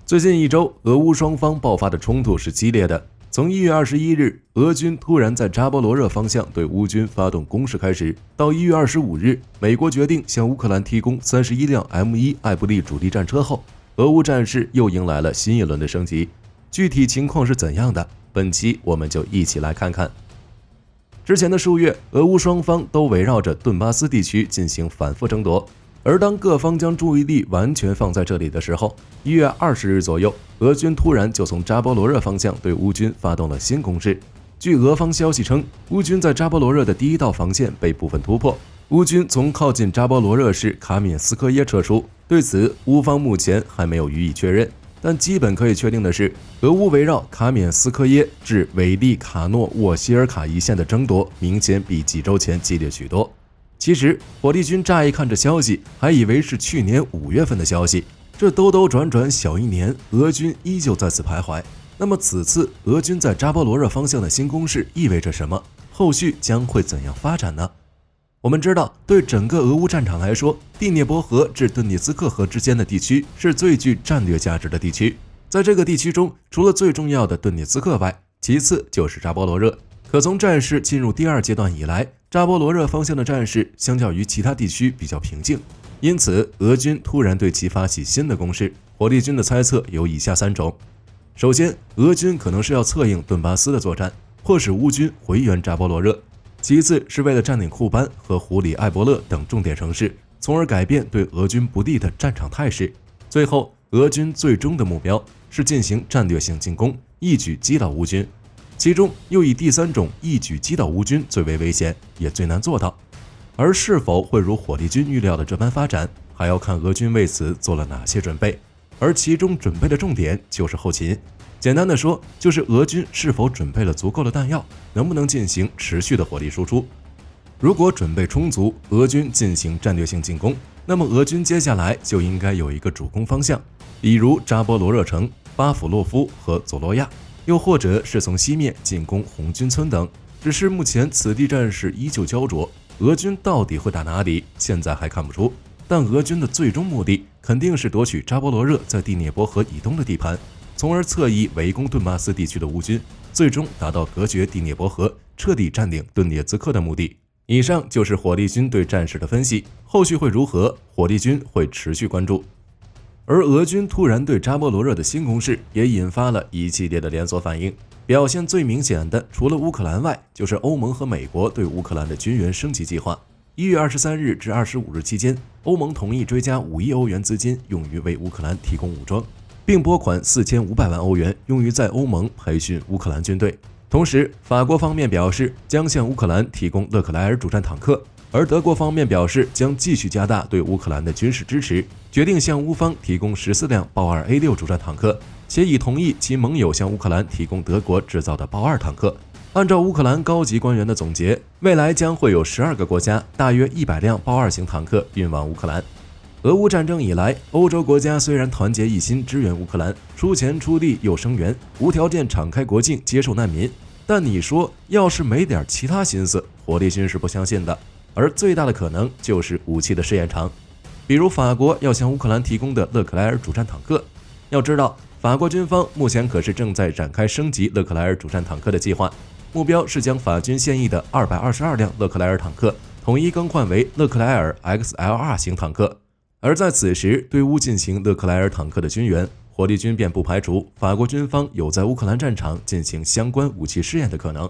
最近一周，俄乌双方爆发的冲突是激烈的。从1月21日，俄军突然在扎波罗热方向对乌军发动攻势开始，到1月25日，美国决定向乌克兰提供31辆 M1 艾布利主力战车后，俄乌战事又迎来了新一轮的升级。具体情况是怎样的？本期我们就一起来看看。之前的数月，俄乌双方都围绕着顿巴斯地区进行反复争夺。而当各方将注意力完全放在这里的时候，1月20日左右，俄军突然就从扎波罗热方向对乌军发动了新攻势。据俄方消息称，乌军在扎波罗热的第一道防线被部分突破，乌军从靠近扎波罗热市卡缅斯科耶撤出。对此，乌方目前还没有予以确认，但基本可以确定的是，俄乌围绕卡缅斯科耶至韦利卡诺沃希尔卡一线的争夺明显比几周前激烈许多。其实，火力军乍一看这消息，还以为是去年5月份的消息。这兜兜转转小1年，俄军依旧在此徘徊。那么此次俄军在扎波罗热方向的新攻势意味着什么？后续将会怎样发展呢？我们知道，对整个俄乌战场来说，第聂伯河至顿涅茨克河之间的地区是最具战略价值的地区。在这个地区中，除了最重要的顿涅茨克外，其次就是扎波罗热。可从战事进入第2阶段以来，扎波罗热方向的战事相较于其他地区比较平静，因此俄军突然对其发起新的攻势。火力军的猜测有以下3种：首先，俄军可能是要策应顿巴斯的作战，迫使乌军回援扎波罗热；其次是为了占领库班和胡里艾伯勒等重点城市，从而改变对俄军不利的战场态势；最后，俄军最终的目标是进行战略性进攻，一举击倒乌军。其中又以第3种一举击倒乌军最为危险，也最难做到。而是否会如火力军预料的这般发展，还要看俄军为此做了哪些准备。而其中准备的重点就是后勤。简单的说，就是俄军是否准备了足够的弹药，能不能进行持续的火力输出。如果准备充足，俄军进行战略性进攻，那么俄军接下来就应该有一个主攻方向，比如扎波罗热城、巴甫洛夫和佐罗亚。又或者是从西面进攻红军村等，只是目前此地战事依旧焦灼，俄军到底会打哪里，现在还看不出。但俄军的最终目的肯定是夺取扎波罗热在第聂伯河以东的地盘，从而侧翼围攻顿巴斯地区的乌军，最终达到隔绝第聂伯河、彻底占领顿涅茨克的目的。以上就是火力军对战事的分析，后续会如何，火力军会持续关注。而俄军突然对扎波罗热的新攻势也引发了一系列的连锁反应，表现最明显的除了乌克兰外，就是欧盟和美国对乌克兰的军援升级计划。1月23日至25日期间，欧盟同意追加5亿欧元资金用于为乌克兰提供武装，并拨款4500万欧元用于在欧盟培训乌克兰军队。同时，法国方面表示将向乌克兰提供勒克莱尔主战坦克，而德国方面表示将继续加大对乌克兰的军事支持，决定向乌方提供14辆豹2 A6 主战坦克，且已同意其盟友向乌克兰提供德国制造的豹2坦克。按照乌克兰高级官员的总结，未来将会有12个国家大约100辆豹2型坦克运往乌克兰。俄乌战争以来，欧洲国家虽然团结一心支援乌克兰，出钱出力又声援，无条件敞开国境接受难民，但你说要是没点其他心思，火力军是不相信的。而最大的可能就是武器的试验场，比如法国要向乌克兰提供的勒克莱尔主战坦克。要知道，法国军方目前可是正在展开升级勒克莱尔主战坦克的计划，目标是将法军现役的222辆勒克莱尔坦克统一更换为勒克莱尔 XLR 型坦克。而在此时对乌进行勒克莱尔坦克的军援，火力军便不排除法国军方有在乌克兰战场进行相关武器试验的可能。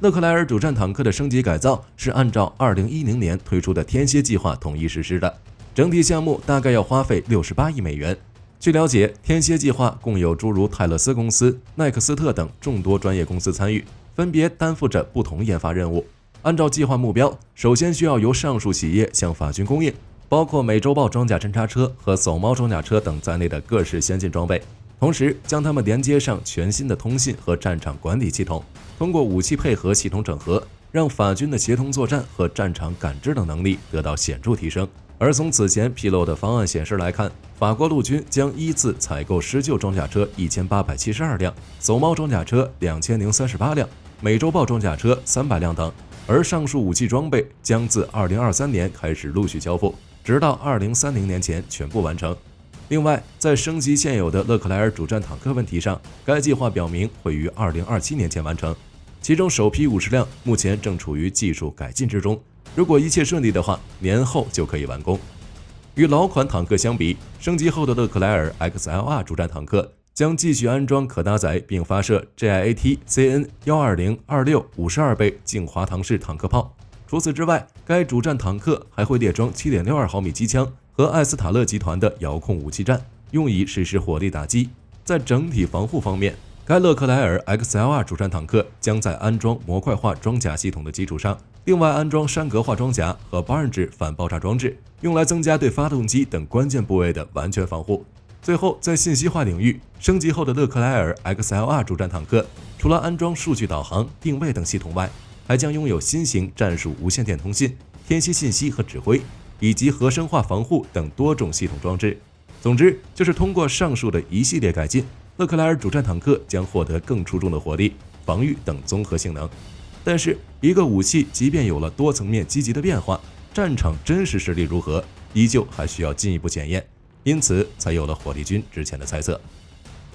勒克莱尔主战坦克的升级改造是按照2010年推出的天蝎计划统一实施的，整体项目大概要花费68亿美元。据了解，天蝎计划共有诸如泰勒斯公司、奈克斯特等众多专业公司参与，分别担负着不同研发任务。按照计划目标，首先需要由上述企业向法军供应，包括美洲豹装甲侦察车和走猫装甲车等在内的各式先进装备，同时将它们连接上全新的通信和战场管理系统，通过武器配合系统整合，让法军的协同作战和战场感知等能力得到显著提升。而从此前披露的方案显示来看，法国陆军将依次采购19装甲车1872辆，走猫装甲车2038辆，美洲豹装甲车300辆等。而上述武器装备将自2023年开始陆续交付，直到2030年前全部完成。另外，在升级现有的勒克莱尔主战坦克问题上，该计划表明会于2027年前完成，其中首批50辆目前正处于技术改进之中，如果一切顺利的话，年后就可以完工。与老款坦克相比，升级后的勒克莱尔 XLR 主战坦克将继续安装可搭载并发射 GIAT-CN120-26 52倍净滑膛式坦克炮。除此之外，该主战坦克还会列装 7.62 毫米机枪和艾斯塔勒集团的遥控武器站，用以实施火力打击。在整体防护方面，该勒克莱尔 XLR 主战坦克将在安装模块化装甲系统的基础上，另外安装山格化装甲和Barrage反爆炸装置，用来增加对发动机等关键部位的完全防护。最后，在信息化领域，升级后的勒克莱尔 XLR 主战坦克除了安装数据导航、定位等系统外，还将拥有新型战术无线电通信、天气信息和指挥，以及核生化防护等多种系统装置。总之，就是通过上述的一系列改进，勒克莱尔主战坦克将获得更出众的火力、防御等综合性能。但是，一个武器即便有了多层面积极的变化，战场真实实力如何，依旧还需要进一步检验。因此，才有了火力军之前的猜测。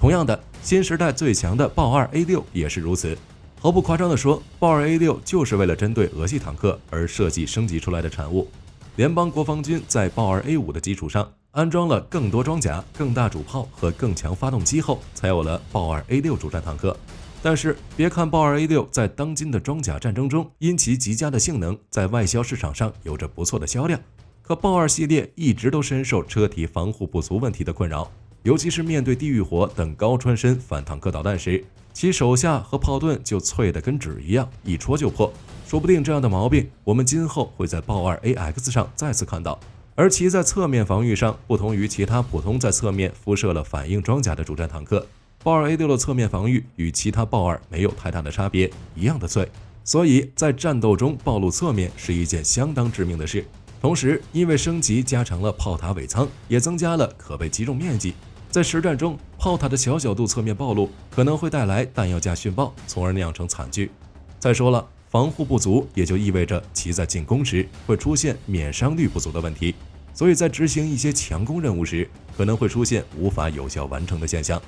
同样的，新时代最强的豹 2A6 也是如此。毫不夸张地说，豹 2A6 就是为了针对俄系坦克而设计升级出来的产物。联邦国防军在豹 2A5 的基础上安装了更多装甲、更大主炮和更强发动机后，才有了豹 2A6 主战坦克。但是，别看豹 2A6 在当今的装甲战争中，因其极佳的性能，在外销市场上有着不错的销量，可豹2系列一直都深受车体防护不足问题的困扰，尤其是面对地狱火等高穿身反坦克导弹时，其手下和炮盾就脆得跟纸一样，一戳就破。说不定这样的毛病，我们今后会在豹 2AX 上再次看到。而其在侧面防御上，不同于其他普通在侧面辐射了反应装甲的主战坦克，豹 2A6 的侧面防御与其他豹2没有太大的差别，一样的脆。所以在战斗中暴露侧面是一件相当致命的事。同时，因为升级加长了炮塔尾舱，也增加了可被击中面积。在实战中，炮塔的小角度侧面暴露可能会带来弹药架殉爆，从而酿成惨剧。再说了，防护不足也就意味着其在进攻时会出现免伤率不足的问题，所以在执行一些强攻任务时，可能会出现无法有效完成的现象。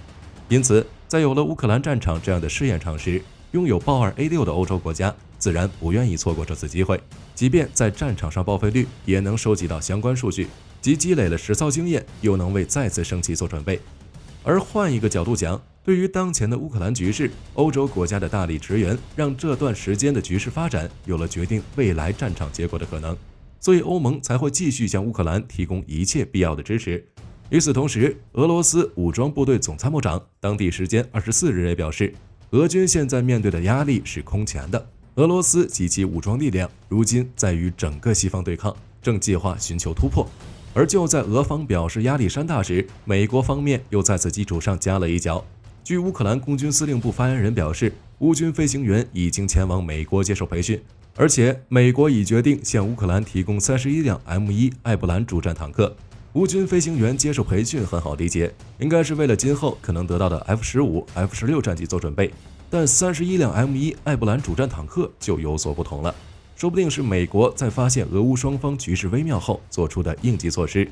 因此，在有了乌克兰战场这样的试验场时，拥有豹 2A6 的欧洲国家自然不愿意错过这次机会，即便在战场上报废率也能收集到相关数据，即积累了实操经验，又能为再次升级做准备。而换一个角度讲，对于当前的乌克兰局势，欧洲国家的大力支援让这段时间的局势发展有了决定未来战场结果的可能，所以欧盟才会继续向乌克兰提供一切必要的支持。与此同时，俄罗斯武装部队总参谋长当地时间24日也表示，俄军现在面对的压力是空前的，俄罗斯及其武装力量如今在与整个西方对抗，正计划寻求突破。而就在俄方表示压力山大时，美国方面又在此基础上加了一脚。据乌克兰空军司令部发言人表示，乌军飞行员已经前往美国接受培训，而且美国已决定向乌克兰提供31辆 M1 艾布兰主战坦克。乌军飞行员接受培训很好理解，应该是为了今后可能得到的 F-15、F-16 战机做准备，但31辆 M1 艾布兰主战坦克就有所不同了，说不定是美国在发现俄乌双方局势微妙后做出的应急措施。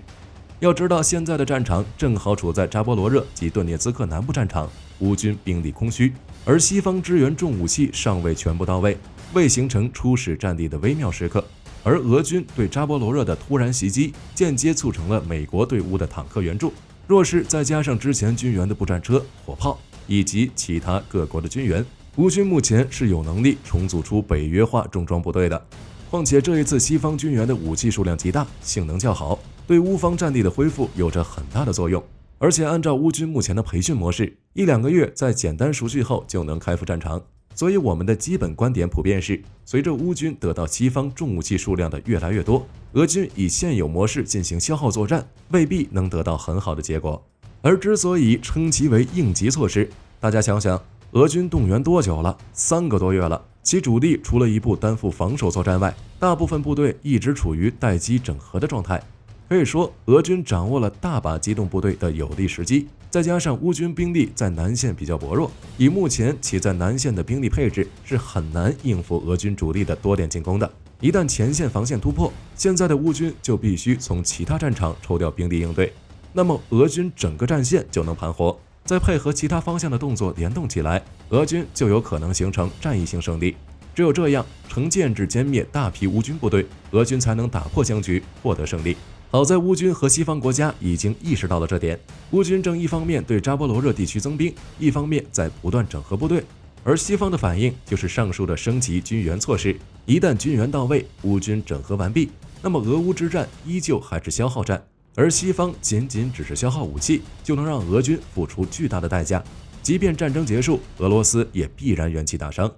要知道，现在的战场正好处在扎波罗热及顿涅茨克南部战场，乌军兵力空虚，而西方支援重武器尚未全部到位，未形成初始战力的微妙时刻。而俄军对扎波罗热的突然袭击，间接促成了美国对乌的坦克援助。若是再加上之前军援的步战车、火炮以及其他各国的军援，乌军目前是有能力重组出北约化重装部队的。况且这一次西方军援的武器数量极大，性能较好，对乌方战力的恢复有着很大的作用。而且按照乌军目前的培训模式，1-2个月在简单熟悉后就能开赴战场。所以我们的基本观点普遍是，随着乌军得到西方重武器数量的越来越多，俄军以现有模式进行消耗作战，未必能得到很好的结果。而之所以称其为应急措施，大家想想，俄军动员多久了？3个多月了，其主力除了一部担负防守作战外，大部分部队一直处于待机整合的状态。可以说，俄军掌握了大把机动部队的有利时机，再加上乌军兵力在南线比较薄弱，以目前其在南线的兵力配置是很难应付俄军主力的多点进攻的。一旦前线防线突破，现在的乌军就必须从其他战场抽调兵力应对。那么俄军整个战线就能盘活，再配合其他方向的动作联动起来，俄军就有可能形成战役性胜利。只有这样，成建制歼灭大批乌军部队，俄军才能打破僵局，获得胜利。好在乌军和西方国家已经意识到了这点，乌军正一方面对扎波罗热地区增兵，一方面在不断整合部队。而西方的反应就是上述的升级军援措施，一旦军援到位，乌军整合完毕，那么俄乌之战依旧还是消耗战，而西方仅只是消耗武器，就能让俄军付出巨大的代价。即便战争结束，俄罗斯也必然元气大伤。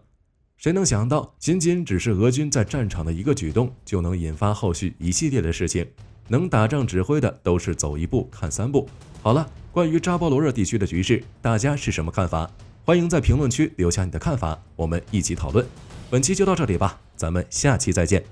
谁能想到，仅只是俄军在战场的一个举动，就能引发后续一系列的事情。能打仗指挥的都是走一步看三步。好了，关于扎波罗热地区的局势，大家是什么看法？欢迎在评论区留下你的看法，我们一起讨论。本期就到这里吧，咱们下期再见。